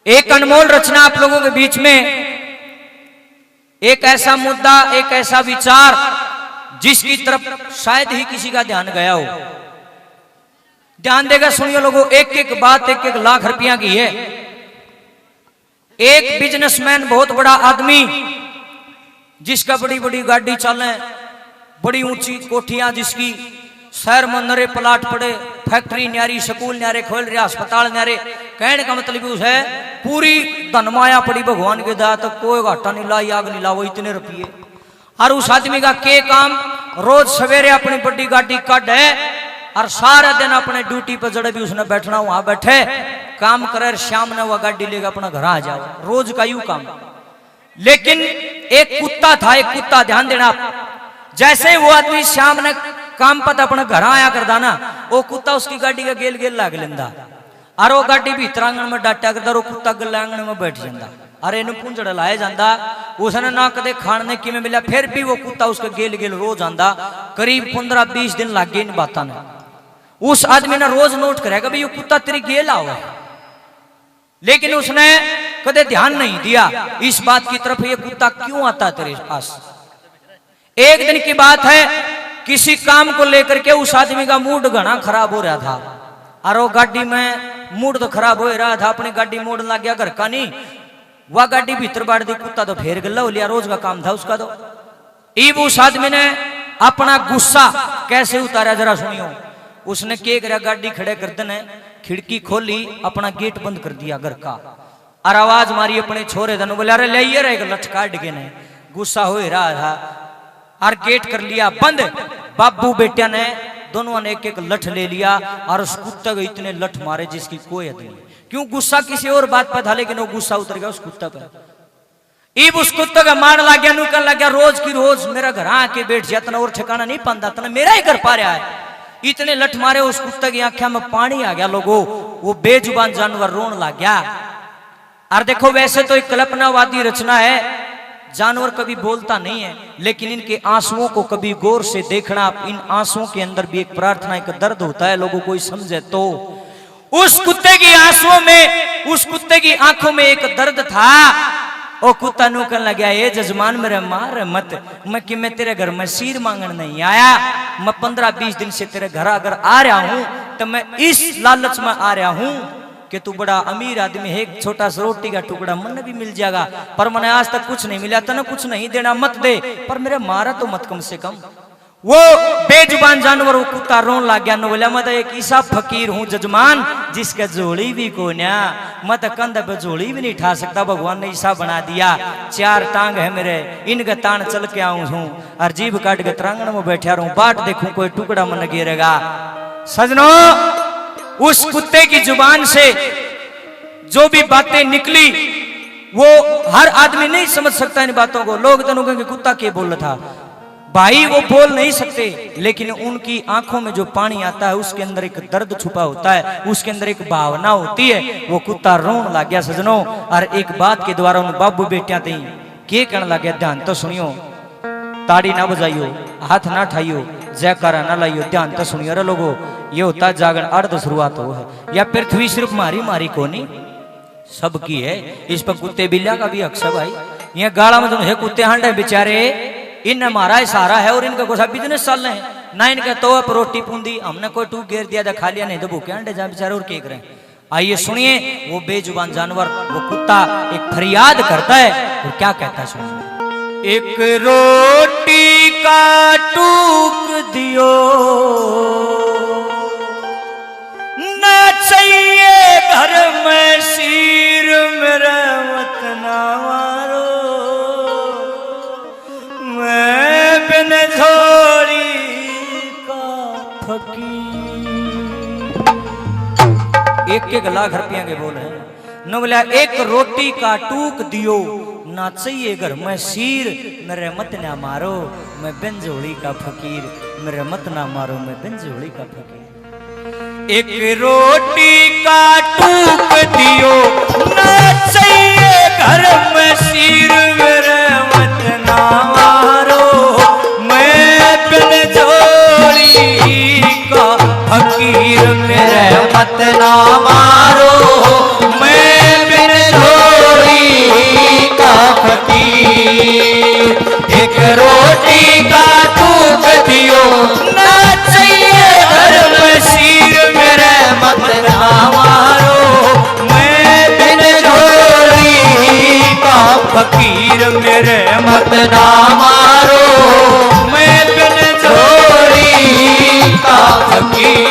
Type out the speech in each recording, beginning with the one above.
एक अनमोल रचना आप लोगों के बीच में, एक ऐसा मुद्दा, एक ऐसा विचार जिसकी तरफ शायद ही किसी का ध्यान गया हो। ध्यान देगा सुनिए लोगों, एक एक बात एक एक लाख रुपया की है। एक बिजनेसमैन, बहुत बड़ा आदमी, जिसका बड़ी बड़ी गाड़ी चले, बड़ी ऊंची कोठियां, जिसकी शहर में नरे प्लाट पड़े, फैक्ट्री न्यारी, स्कूल न्यारे खोल रहे, अस्पताल न्यारे। कहने का मतलब उस है पूरी धनमाया पड़ी भगवान के दया, तो कोई घाटा नहीं ला, आग नहीं ला, वो इतने रुपये। और उस आदमी का के काम, रोज सवेरे अपनी बड़ी गाड़ी काट है और सारा दिन अपने ड्यूटी पर जड़े भी उसने बैठना, वहां बैठे काम करे, शाम ने वह गाड़ी लेकर अपना घर आ जाओ, रोज का यू काम। लेकिन एक कुत्ता था, एक कुत्ता, ध्यान देना आप, जैसे वो आदमी शाम ने काम पर अपने घर आया करता ना, वो कुत्ता उसकी गाड़ी का गेल गेल लाग लेंदा, और वो गाड़ी भीतर आंगन में डाटा करता, वो कुत्ता गले आंगन में बैठ जाता। अरे इन पूंजड़ लाया जाता, उसने ना कदे खाने की में मिला, फिर भी वो कुत्ता उसका गेल गेल रोज आंदा। करीब 15-20 दिन लग गए इन बातों ने। उस आदमी ने रोज नोट करेगा भाई ये कुत्ता तेरी गेल आओ, लेकिन उसने कदे ध्यान नहीं दिया इस बात की तरफ, ये कुत्ता क्यों आता तेरे पास। एक दिन की बात है, किसी काम को लेकर के उस आदमी का मूड घना खराब हो रहा था, और वो गाड़ी में मूड तो खराब हो रहा था, अपनी गाड़ी मोड़ लग गया घर का नहीं, वह गाड़ी भीतर बाढ़ दी, कुत्ता तो फेर गला हो लिया, रोज का काम था उसका। तो इब उस आदमी ने अपना गुस्सा कैसे उतारा जरा सुनियो। उसने क्या करा, गाड़ी खड़े कर देने, खिड़की खोली, अपना गेट बंद कर दिया घर का, और आवाज मारी अपने छोरे धन, बोले अरे ले रहेगा लटका डगे ने, गुस्सा हो रहा था, और गेट कर लिया बंद। बाबू बेटिया ने दोनों ने एक एक लठ ले लिया, और उस कुत्ते को इतने लठ मारे जिसकी कोई हद नहीं। क्यों, गुस्सा किसी और बात पर था, लेकिन वो गुस्सा उतर गया उस कुत्ते पर। इब उस कुत्ते का मार लग गया, नुकल लग गया, रोज की रोज मेरा घर आके बैठ जाता ना, और ठिकाना नहीं पाता तना, मेरा ही घर पा रहा है। इतने लठ मारे, उस कुत्ते की आंखों में पानी आ गया लोगों, वो बेजुबान जानवर रोन लग गया। और देखो वैसे तो एक कल्पनावादी रचना है, जानवर कभी बोलता नहीं है, लेकिन इनके आंसुओं को कभी गौर से देखना, इन आंसुओं के अंदर भी एक प्रार्थना, एक दर्द होता है, लोगों कोई समझे तो। उस कुत्ते की आंसुओं में, उस कुत्ते की आंखों में एक दर्द था। ओ कुत्ता नू कहने लगा, ये जजमान मेरे मार मत, मैं तेरे घर में सीर मांगने नहीं आया, मैं 15-20 दिन से तेरे घर अगर आ रहा हूं तो मैं इस लालच में आ रहा हूं कि तू बड़ा अमीर आदमी है, एक छोटा सा रोटी का टुकड़ा मन भी मिल जाएगा, पर मैंने आज तक कुछ नहीं मिला, तने कुछ नहीं देना मत दे, पर मेरे मारा तो मत कम से कम। वो बेजुबान जानवर, वो कुत्ता रोन लग गया, बोला मैं तो एक ऐसा फकीर हूं जजमान जिसका जोड़ी भी को ना, मैं तो कंधे पे जोड़ी भी नहीं उठा सकता, भगवान ने ऐसा बना दिया, 4 टांग है मेरे, इनका तान चल के आऊं हूं, और जीभ काट के तरांगण में बैठा रहूं, बाट देखूं कोई टुकड़ा मन गिरेगा। सजनों, उस कुत्ते की जुबान से जो भी बातें निकली, वो हर आदमी नहीं समझ सकता इन बातों को। लोग तो कहेंगे कुत्ता क्या बोल रहा था, भाई वो बोल नहीं सकते, लेकिन उनकी आंखों में जो पानी आता है उसके अंदर एक दर्द छुपा होता है, उसके अंदर एक भावना होती है। वो कुत्ता रोन लग गया सजनों, और एक बात के द्वारा उन बाबू बेटिया थी के कहने लग गया, ध्यान तो सुनियो, ताड़ी ना बजाइयो, हाथ ना ठाइयो, जयकारा ना लाइयो, ध्यान तो सुनियो रे लोगो। ये होता है जागरण, अर्ध शुरुआत हो है, या पृथ्वी सिर्फ मारी को नहीं सबकी है, इस पर कुत्ते बिल्ला का भी हक है भाई। ये गाड़ा में है कुत्ते हांडे बेचारे, इन हमारा सहारा है, और इनका कोई बिजनेस चल रहे हैं ना, इनका तो आप रोटी पूंदी, हमने कोई टूक घेर दिया था, खा लिया, नहीं तो भूखे अंडे जा बेचारे और क्या करें। आइए सुनिए, वो बेजुबान जानवर, वो कुत्ता एक फरियाद करता है, और क्या कहता है सुनिए। एक रोटी का टूक दियो ना चाहिए घर में सीर, मेरा मत ना मारो, मैं बिन झोली का फकीर। एक लाख रुपया के बोल है न, बोला एक रोटी का टूक दियो ना चाहिए घर में सीर, मेरे मत ना मारो, मैं बिन झोली का फकीर, मेरे मत ना मारो, मैं बिन झोली का फकीर। एक रोटी का टूक दियो ना चाहिए घर में सीर, मेरे मत ना मारो, मैं बिन झोली का फकीर, मेरे मत ना मारो, मैं बिन ना चाहिए घर में सीर मेरे मत ना मारो, मैं बिन झोली का फकीर मेरे मत ना मारो, मैं बिन झोली का फकीर।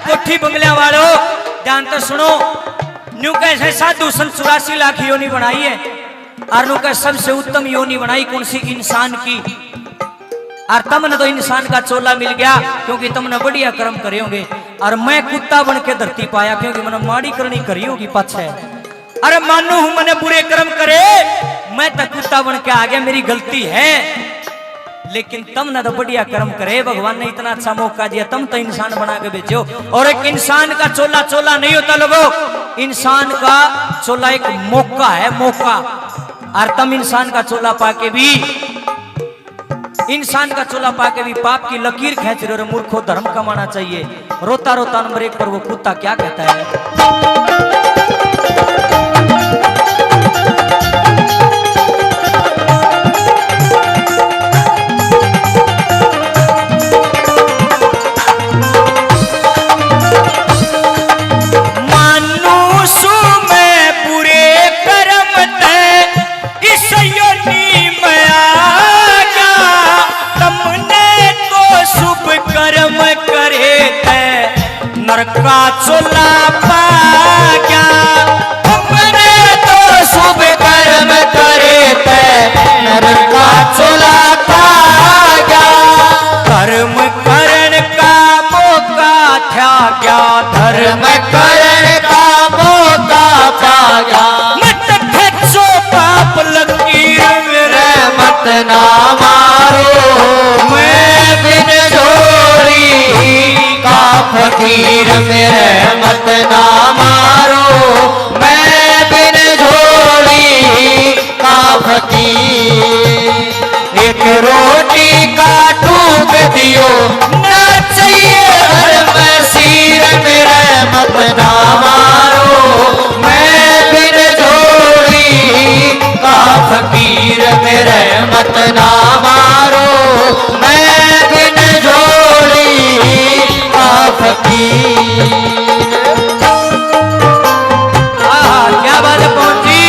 कोठी बंगलिया वालो ध्यान तो सुनो, न्यू कैसे साधु संत 84 लाख योनि बनाई है और न्यू कैसे सबसे उत्तम योनि बनाई कौन सी? इंसान की। और तुमने तो इंसान का चोला मिल गया क्योंकि तुमने बढ़िया कर्म करे होंगे, और मैं कुत्ता बन के धरती पाया क्योंकि मैंने माड़ी करनी करी होगी पाछे। अरे मानो हूं मैंने बुरे कर्म करे, मैं तो कुत्ता बन के आ गया, मेरी गलती है। लेकिन तुम ना तो बढ़िया कर्म करे, भगवान ने इतना अच्छा मौका दिया, तुम तो इंसान बना के भेजो। और एक इंसान का चोला चोला नहीं होता लोगों, इंसान का चोला एक मौका है, मौका। और तुम इंसान का चोला पाके भी, इंसान का चोला पाके भी पाप की लकीर खींच रहे हो। मूर्खों, धर्म कमाना चाहिए। रोता रोता नंबर 1 पर वो कुत्ता क्या कहता है? का चोला पा गया, हमने तो शुभ कर्म करे थे, नर का चोला पा गया। कर्म करण का मौका था क्या, धर्म करण का मौका पा गया। मत खचो पाप लकीर मेरे मत ना मारो, मैं बिन झोली का फकीर मेरे मत ना मारो, मैं बिन झोली का फकीर। एक रोटी का टूक दियो ना चाहिए घर में सीर मेरे मत ना मारो, मैं बिन झोली का फकीर मेरे मत ना मारो, मैं बिन झोली का फकीर। क्या बात है पहुंची।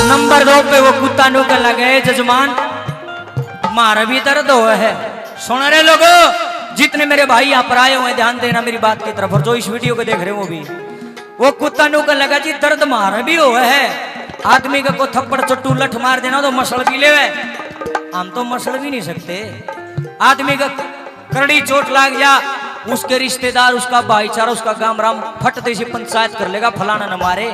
नंबर 2 पे वो कुत्ता नौकर लगे, जजमान मारा भी दर्द हो है। सुन रहे लोगों, जितने मेरे भाई यहाँ पर आए हुए हैं ध्यान देना मेरी बात की तरफ, और जो इस वीडियो को देख रहे हो वो भी। वो कुत्ता नौकर लगा जी दर्द मारा भी हो है। आदमी का को थप्पड़ चट्टू लठ मार देना तो मसल भी ले, हम तो मसल भी नहीं सकते। आदमी का करड़ी चोट लाग जा, उसके रिश्तेदार, उसका भाईचारा, उसका गांव राम फटते से पंचायत कर लेगा, फलाना न मारे,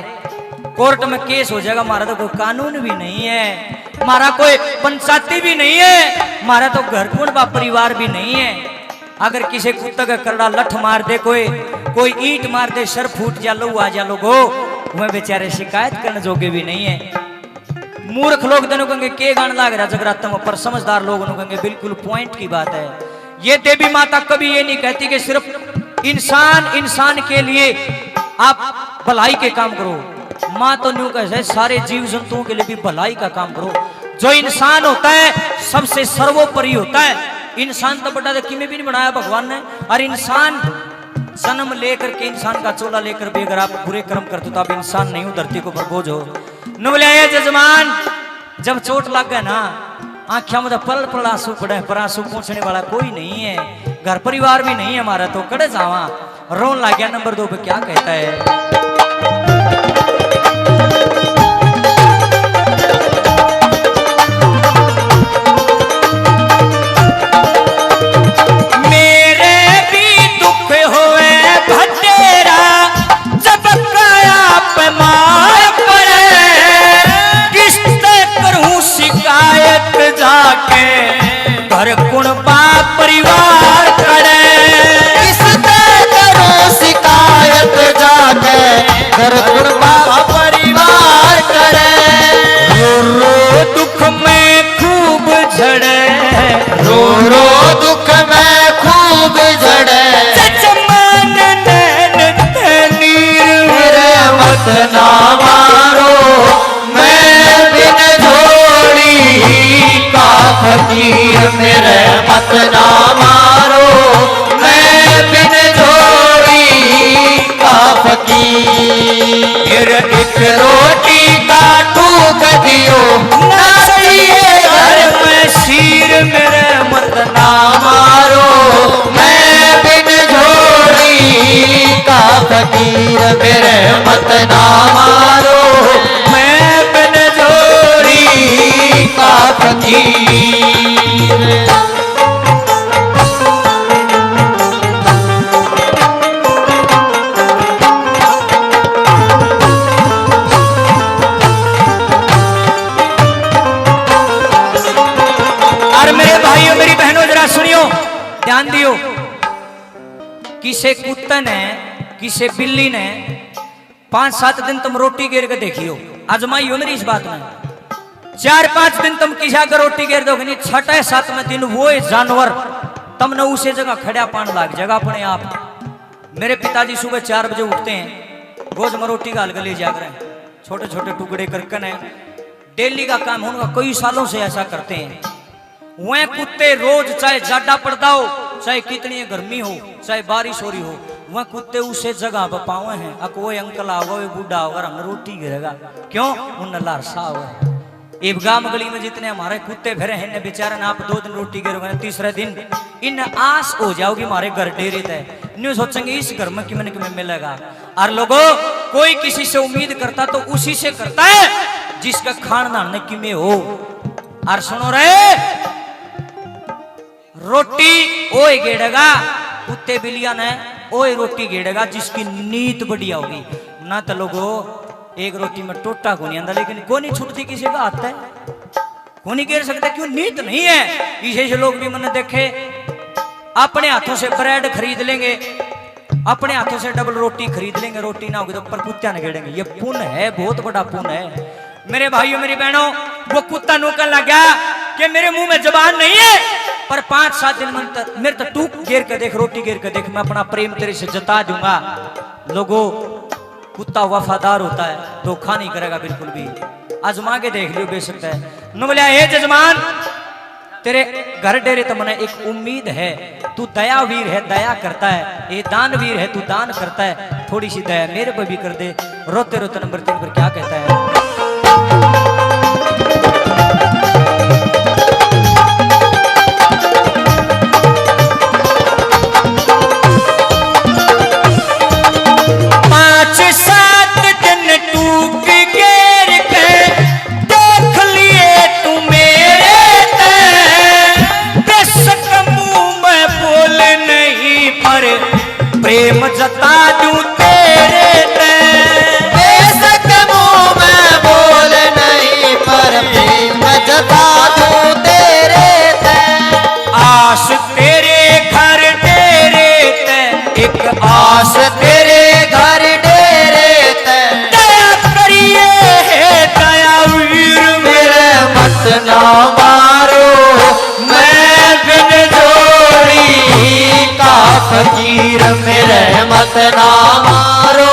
कोर्ट में केस हो जाएगा। हमारा तो कोई कानून भी नहीं है, हमारा कोई पंचायती भी नहीं है, हमारा तो घर कौन बा परिवार भी नहीं है। अगर किसी कुत्ते का करड़ा लठ मार दे, कोई ईंट मार दे, सर फूट जा, लो आ जा लोगो, वह बेचारे शिकायत करने जोगे भी नहीं है। मूर्ख लोग दोनों कहेंगे के गान लाग रहा जगराता में, पर समझदार लोग कहेंगे बिल्कुल पॉइंट की बात है। ये देवी माता कभी ये नहीं कहती कि सिर्फ इंसान के लिए आप भलाई के काम करो। माँ तो न्यू कहते सारे जीव जंतुओं के लिए भी भलाई का काम करो। जो इंसान होता है सबसे सर्वोपरि होता है। इंसान तो बड़ा देखी में भी नहीं बनाया भगवान ने, और इंसान जन्म लेकर के इंसान का चोला लेकर भी अगर आप बुरे कर्म करते तो आप इंसान नहीं हो, धरती को प्रबोझ हो। नुबले जजमान जब चोट लग गए ना, आंखों में तो पल पल आंसू पड़े, पर आंसू पूछने वाला कोई नहीं है, घर परिवार भी नहीं है हमारा, तो कड़े जावा रोन लग गया। नंबर 2 पे क्या कहता है, मेरे भी दुख होए ना मारो, मैं बिन जोड़ी का फकीर मेरे मत ना मारो, मैं बिन जोड़ी का फकीर। एक रोटी का टूक दियो नाचिए घर में शीर मेरे मत ना मारो, मैं बिन जोड़ी का फकीर मेरे मत ना मारो, मैं बिन जोड़ी का फकीर। ध्यान दियो, किसे कुत्ते ने किसे बिल्ली ने 5-7 दिन तुम रोटी गिर के देखियो, आजमाइयो मेरी इस बात में। 4-5 दिन तुम किसी अगर रोटी गिर दोगे नहीं, 6-7वें दिन वो जानवर तुमने उसे जगह खड़ा पान लाग जाएगा अपने आप। मेरे पिताजी सुबह 4 बजे उठते हैं, रोज में रोटी गाल के ले जाकर छोटे छोटे टुकड़े करके ने डेली का काम उनका कई सालों से ऐसा करते हैं। वह कुत्ते रोज चाहे ज्यादा पड़ता हो, चाहे कितनी गर्मी हो, चाहे बारिश हो रही हो, वह कुत्ते उसे जगह पर पावे हैं। कोई अंकल आओगा, कोई बूढ़ा होगा, हमने रोटी गिरेगा क्यों उन लारसा हुआ। एक गांव गली में जितने हमारे कुत्ते फिरे हैं बेचारे ना, आप 2 दिन रोटी गिरोगे, तीसरे दिन इन आस हो जाओगी हमारे घर डेरे तय न्यू सोचेंगे इस घर में किमें किमें मिलेगा। और लोगों कोई किसी से उम्मीद करता तो उसी से करता है जिसका खान दान किमें हो। और सुनो रे, रोटी ओए गेड़ेगा कुत्ते बिलिया ने, ओए रोटी गेड़ेगा जिसकी नीयत बढ़िया होगी ना। तो लोगों एक रोटी में टोटा को नहीं आंदा, लेकिन को नहीं छूटती किसी का हाथ है, को नहीं गिर सकता, क्यों नीयत नहीं है। इसे लोग भी मैंने देखे अपने हाथों से ब्रेड खरीद लेंगे, अपने हाथों से डबल रोटी खरीद लेंगे, रोटी ना होगी तो ऊपर कुत्ता न गेड़ेंगे। ये पुण्य है, बहुत बड़ा पुण्य है मेरे भाइयों मेरी बहनों। वो कुत्ता नौकर लग गया कि मेरे मुंह में जबान नहीं है, पर 5-7 दिन मेरे तो टूक गिर के देख, रोटी गिर के देख, मैं अपना प्रेम तेरे से जता दूंगा। लोगों कुत्ता वफादार होता है, धोखा नहीं करेगा बिल्कुल भी, आजमा के देख लियो बेशक है। नो बोलिया हे जजमान तेरे घर डेरे तो मने एक उम्मीद है, तू दयावीर है, दया करता है, ये दानवीर है, तू दान करता है, थोड़ी सी दया मेरे पर भी कर दे। रोते रोते नंबर 3 पर क्या कहता है, प्रेम जता दूं तेरे ते, बेशक मुंह में बोल नहीं पर प्रेम जता दूं तेरे ते। आस तेरे घर डेरे ते, एक आस तेरे घर डेरे ते, दया करिए दयावीर मेरे मत ना मारो, मैं बिन जोड़ी का फकीर मेरे मत ना मारो,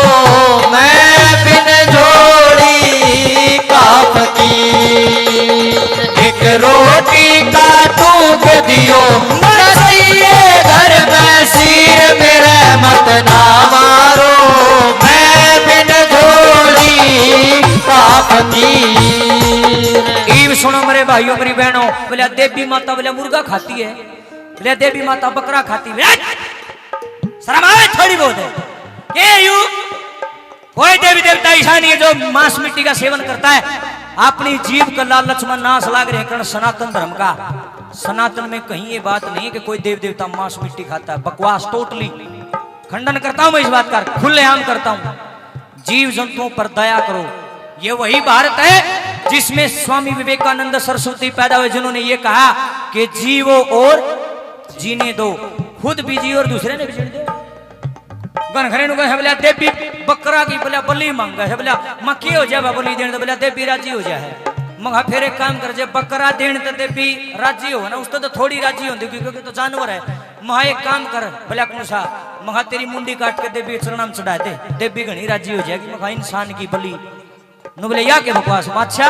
मैं बिन जोड़ी का फकीर। एक रोटी का टूक दियो नसीए घर में शीर मेरे मत ना मारो, मैं बिन जोड़ी का फकीर। ईव सुनो मेरे भाइयों मेरी बहनों, बोले देवी माता बोले मुर्गा खाती है, बोले देवी माता बकरा खाती है, शर्म आवे थोड़ी बहुत है। यू कोई देवी देवता ऐसा नहीं है जो मांस मिट्टी का सेवन करता है। अपनी जीव का लालच में नाश लाग रहे कारण सनातन धर्म का, सनातन में कहीं ये बात नहीं है कि कोई देव देवता मांस मिट्टी खाता है, बकवास टोटली खंडन करता हूं मैं इस बात का, खुलेआम करता हूं। जीव जंतुओं पर दया करो, ये वही भारत है जिसमें स्वामी विवेकानंद सरस्वती पैदा हुए, जिन्होंने ये कहा कि जीवो और जीने दो, खुद भी जी और दूसरे ने भी जीने दो। घरे बोलिया देवी बकरा की बोलिया बलि मांगा है, बोलिया मक्की हो जाए बलि देने तो बोलिया देवी राजी हो जाए। मगा फिर एक काम कर जाए बकरा देने तो देवी राजी हो ना, उसको तो थोड़ी राजी होती क्योंकि तो जानवर है। महा एक काम कर बोलिया कौन सा मखा तेरी मुंडी काट के देवी चरणा में चढ़ा दे, देवी घनी राजी हो जाएगी। मखा इंसान की बलि नु बोले या के बकवास बादशाह,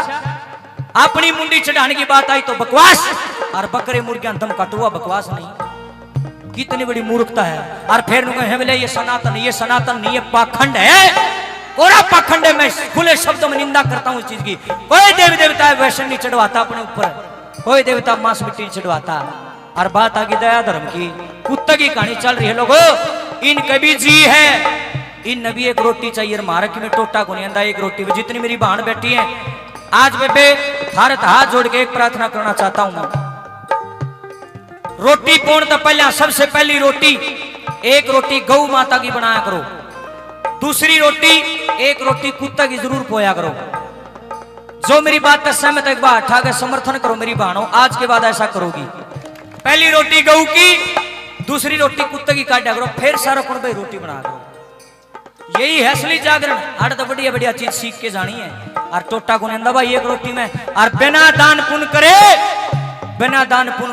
अपनी मुंडी चढ़ाने की बात आई तो बकवास, और बकरे मुर्गियां दम कटुआ बकवास नहीं। कितनी बड़ी मूर्खता है। और फिर बोले ये सनातन नहीं, ये पाखंड है, और पाखंड है। मैं खुले शब्दों में निंदा करता हूं इस चीज की। कोई देवी देवता वैसे नहीं चढ़वाता अपने ऊपर, कोई देवता मांस मिट्टी नहीं चढ़वाता। और बात आगे दया धर्म की, कुत्ते की कहानी चल रही है लोगों। इन कभी जी है, इन नबी एक रोटी चाहिए, मारक में टोटा को नहीं आंदा एक रोटी। जितनी मेरी बहन बैठी है आज बेबे भारत हाथ जोड़ के एक प्रार्थना करना चाहता हूं। रोटी पोण तो पहले सबसे पहली रोटी, एक रोटी गौ माता की बनाया करो, दूसरी रोटी एक रोटी कुत्ता की जरूर पोया करो। जो मेरी बात का सहमत एक बार उठा के समर्थन करो मेरी बहनों, आज के बाद ऐसा करोगी। पहली रोटी गऊ की, दूसरी रोटी कुत्ते की काटा करो, फिर सारा कुण भाई रोटी बना करो। यही है असली जागरण। अड़ तो बढ़िया बढ़िया चीज सीख के जानी है। और टोटा को नहीं भाई एक रोटी में, और बिना दान पुण्य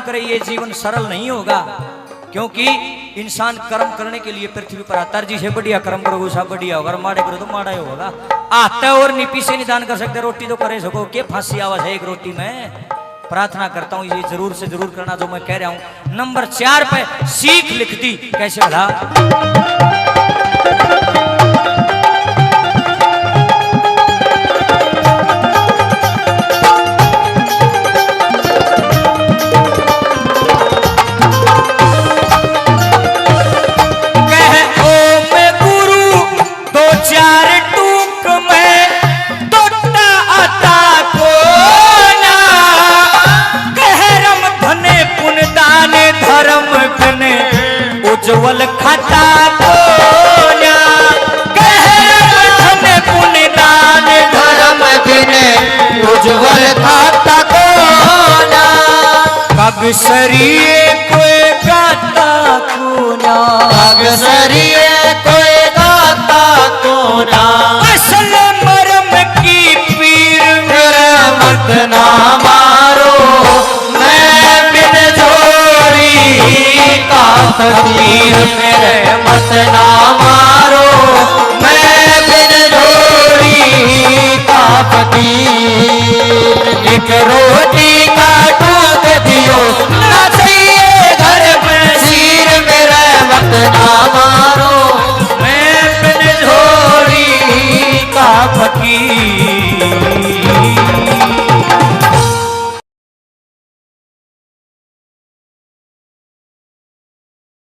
करे ये जीवन सरल नहीं होगा। क्योंकि इंसान कर्म करने के लिए पृथ्वी पर आता है। जिसे बढ़िया कर्म करोगे सब बढ़िया होगा, माड़े करो तो माड़ा ही होगा। आता और निपी से निदान कर सकते, रोटी तो करे सको के फांसी आवाज है एक रोटी में। प्रार्थना करता हूं ये जरूर से जरूर करना जो मैं कह रहा हूं। नंबर 4 पे सीख लिख दी कैसे भला। उज्जवल खाता कोना कहरम पुण्य दान धर्म बिने, उज्जवल खाता कोना कगसरिए कोई गाता कोना, कगसरिए कोई गाता कोना। असल मरम की पीर मेरे मत ना मारो, मैं बिन जोड़ी का फकीर। मेरे मत ना मारो, मैं बिन जोड़ी का फकीर। एक रोटी